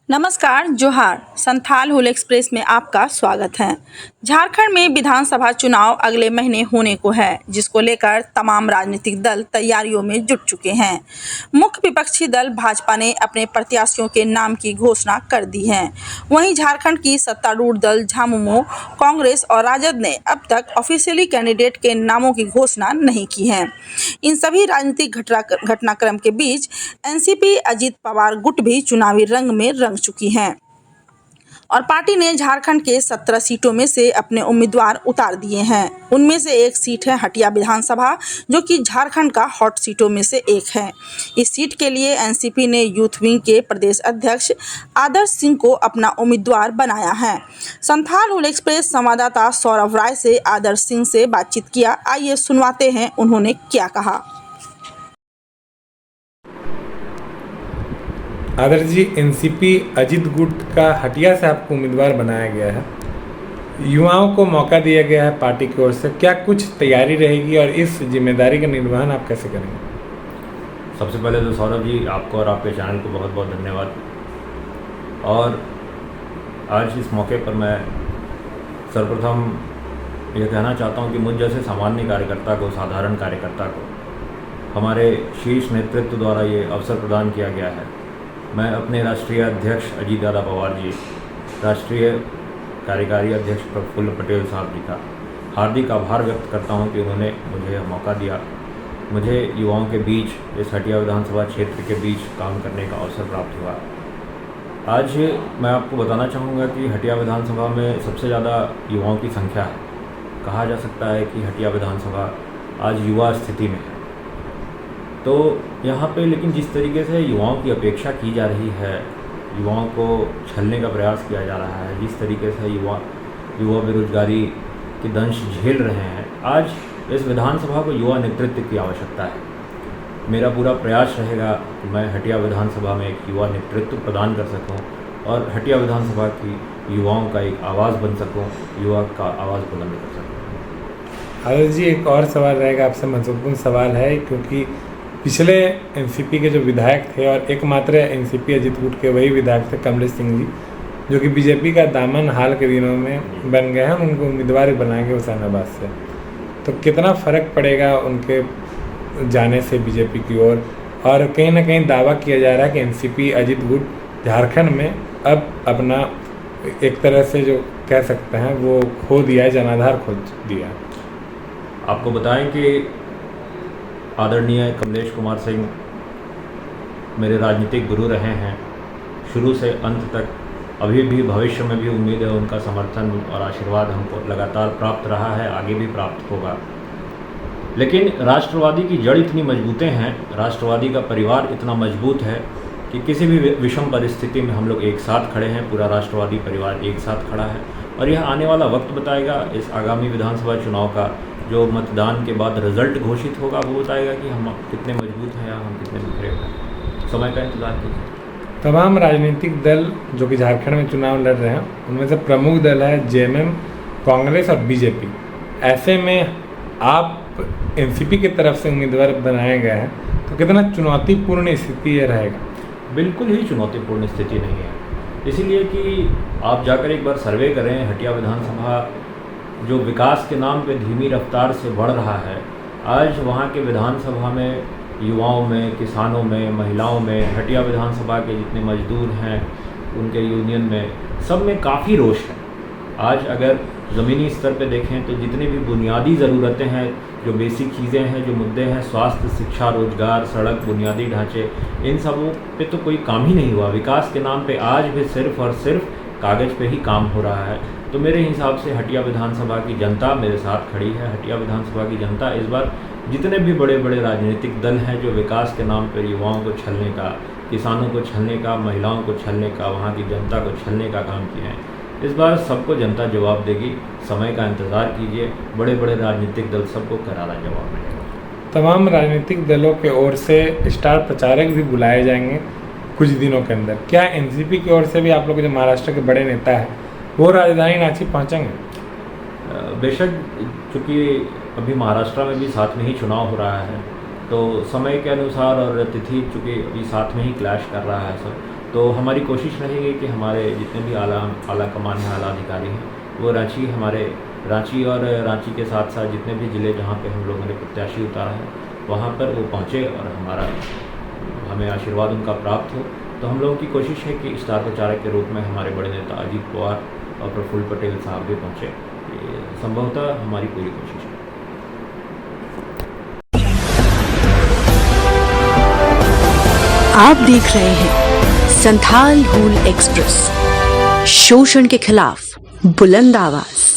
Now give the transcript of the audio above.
नमस्कार, जोहार। संथाल हुल एक्सप्रेस में आपका स्वागत है। झारखंड में विधानसभा चुनाव अगले महीने होने को है, जिसको लेकर तमाम राजनीतिक दल तैयारियों में जुट चुके हैं। मुख्य विपक्षी दल भाजपा ने अपने प्रत्याशियों के नाम की घोषणा कर दी है। वहीं झारखंड की सत्तारूढ़ दल झामुमो, कांग्रेस और राजद ने अब तक ऑफिशियली कैंडिडेट के नामों की घोषणा नहीं की है। इन सभी राजनीतिक घटनाक्रम के बीच एनसीपी अजित पवार गुट भी चुनावी रंग में रंग चुकी हैं और पार्टी ने झारखंड के 17 सीटों में से अपने उम्मीदवार उतार दिए हैं। उनमें से एक सीट है हटिया विधानसभा, जो कि झारखंड का हॉट सीटों में से एक है। इस सीट के लिए एनसीपी ने यूथ विंग के प्रदेश अध्यक्ष आदर्श सिंह को अपना उम्मीदवार बनाया है। संथाल हुल एक्सप्रेस संवाददाता सौरभ राय से आदर्श सिंह से बातचीत किया। आइए सुनवाते हैं उन्होंने क्या कहा। आदर्श जी, एनसीपी अजित गुट का हटिया से आपको उम्मीदवार बनाया गया है। युवाओं को मौका दिया गया है पार्टी की ओर से, क्या कुछ तैयारी रहेगी और इस जिम्मेदारी का निर्वहन आप कैसे करेंगे? सबसे पहले तो सौरभ जी, आपको और आपके चैनल को बहुत बहुत धन्यवाद। और आज इस मौके पर मैं सर्वप्रथम ये कहना चाहता हूँ कि मुझ जैसे सामान्य कार्यकर्ता को, साधारण कार्यकर्ता को हमारे शीर्ष नेतृत्व द्वारा ये अवसर प्रदान किया गया है। मैं अपने राष्ट्रीय अध्यक्ष अजीत दादा पवार जी, राष्ट्रीय कार्यकारी अध्यक्ष प्रफुल्ल पटेल साहब जी का हार्दिक आभार व्यक्त करता हूं कि उन्होंने मुझे यह मौका दिया। मुझे युवाओं के बीच, इस हटिया विधानसभा क्षेत्र के बीच काम करने का अवसर प्राप्त हुआ। आज मैं आपको बताना चाहूँगा कि हटिया विधानसभा में सबसे ज़्यादा युवाओं की संख्या है। कहा जा सकता है कि हटिया विधानसभा आज युवा स्थिति में है। तो यहाँ पे लेकिन जिस तरीके से युवाओं की अपेक्षा की जा रही है, युवाओं को छलने का प्रयास किया जा रहा है, जिस तरीके से युवा बेरोजगारी की दंश झेल रहे हैं, आज इस विधानसभा को युवा नेतृत्व की आवश्यकता है। मेरा पूरा प्रयास रहेगा कि मैं हटिया विधानसभा में एक युवा नेतृत्व प्रदान कर सकूं और हटिया विधानसभा की युवाओं का एक आवाज़ बन सकूं, युवा का आवाज़ बुलंद कर सकूं। आदर्श जी, एक और सवाल रहेगा आपसे, महत्वपूर्ण सवाल है, क्योंकि पिछले एनसीपी के जो विधायक थे और एकमात्र एनसीपी अजित गुट के वही विधायक थे कमलेश सिंह जी, जो कि बीजेपी का दामन हाल के दिनों में बन गए हैं। उनको उम्मीदवार बनाए गए हुसैनाबाद से। तो कितना फ़र्क पड़ेगा उनके जाने से बीजेपी की ओर? और कहीं ना कहीं दावा किया जा रहा है कि एनसीपी अजित गुट झारखंड में अब अपना एक तरह से जो कह सकते हैं वो खो दिया है, जनाधार खो दिया है। आपको बताएं कि आदरणीय कमलेश कुमार सिंह मेरे राजनीतिक गुरु रहे हैं शुरू से अंत तक। अभी भी भविष्य में भी उम्मीद है उनका समर्थन और आशीर्वाद हमको लगातार प्राप्त रहा है, आगे भी प्राप्त होगा। लेकिन राष्ट्रवादी की जड़ इतनी मजबूत हैं, राष्ट्रवादी का परिवार इतना मजबूत है कि किसी भी विषम परिस्थिति में हम लोग एक साथ खड़े हैं। पूरा राष्ट्रवादी परिवार एक साथ खड़ा है और यह आने वाला वक्त बताएगा। इस आगामी विधानसभा चुनाव का जो मतदान के बाद रिजल्ट घोषित होगा वो बताएगा कि हम कितने मजबूत हैं या हम कितने बिखरे हैं। समय का इंतजार कीजिए। तमाम राजनीतिक दल जो कि झारखंड में चुनाव लड़ रहे हैं, उनमें से प्रमुख दल है जेएमएम, कांग्रेस और बीजेपी। ऐसे में आप एनसीपी की तरफ से उम्मीदवार बनाए गए हैं, तो कितना चुनौतीपूर्ण स्थिति ये रहेगा? बिल्कुल ही चुनौतीपूर्ण स्थिति नहीं है, इसीलिए कि आप जाकर एक बार सर्वे करें। हटिया विधानसभा जो विकास के नाम पे धीमी रफ्तार से बढ़ रहा है, आज वहाँ के विधानसभा में युवाओं में, किसानों में, महिलाओं में, हटिया विधानसभा के जितने मजदूर हैं उनके यूनियन में, सब में काफ़ी रोष है। आज अगर ज़मीनी स्तर पे देखें तो जितनी भी बुनियादी ज़रूरतें हैं, जो बेसिक चीज़ें हैं, जो मुद्दे हैं, स्वास्थ्य, शिक्षा, रोजगार, सड़क, बुनियादी ढांचे, इन सबों पे तो कोई काम ही नहीं हुआ। विकास के नाम पे आज भी सिर्फ़ और सिर्फ कागज़ पे ही काम हो रहा है। तो मेरे हिसाब से हटिया विधानसभा की जनता मेरे साथ खड़ी है। हटिया विधानसभा की जनता इस बार जितने भी बड़े बड़े राजनीतिक दल हैं जो विकास के नाम पर युवाओं को छलने का, किसानों को छलने का, महिलाओं को छलने का, वहाँ की जनता को छलने का काम किए हैं, इस बार सबको जनता जवाब देगी। समय का इंतज़ार कीजिए। बड़े बड़े राजनीतिक दल सबको करारा जवाब देंगे। तमाम राजनीतिक दलों के ओर से स्टार प्रचारक भी बुलाए जाएंगे कुछ दिनों के अंदर। क्या एनसीपी की ओर से भी आप लोग जो महाराष्ट्र के बड़े नेता हैं वो राजधानी रांची पहुंचेंगे? बेशक, चूँकि अभी महाराष्ट्र में भी साथ में ही चुनाव हो रहा है, तो समय के अनुसार और तिथि चूँकि अभी साथ में ही क्लैश कर रहा है सब, तो हमारी कोशिश रहेगी कि हमारे जितने भी आला कमान हैं, आला अधिकारी हैं, वो रांची और रांची के साथ साथ जितने भी ज़िले जहाँ पे हम लोगों ने प्रत्याशी उतारा है वहाँ पर वो पहुँचे और हमें आशीर्वाद उनका प्राप्त हो। तो हम लोगों की कोशिश है कि स्टार प्रचारक के रूप में हमारे बड़े नेता अजीत पवार और प्रफुल्ल पटेल साहब भी पहुँचे। ये संभवतः हमारी पूरी कोशिश है। आप देख रहे हैं संथाल हूल एक्सप्रेस, शोषण के खिलाफ बुलंद आवाज।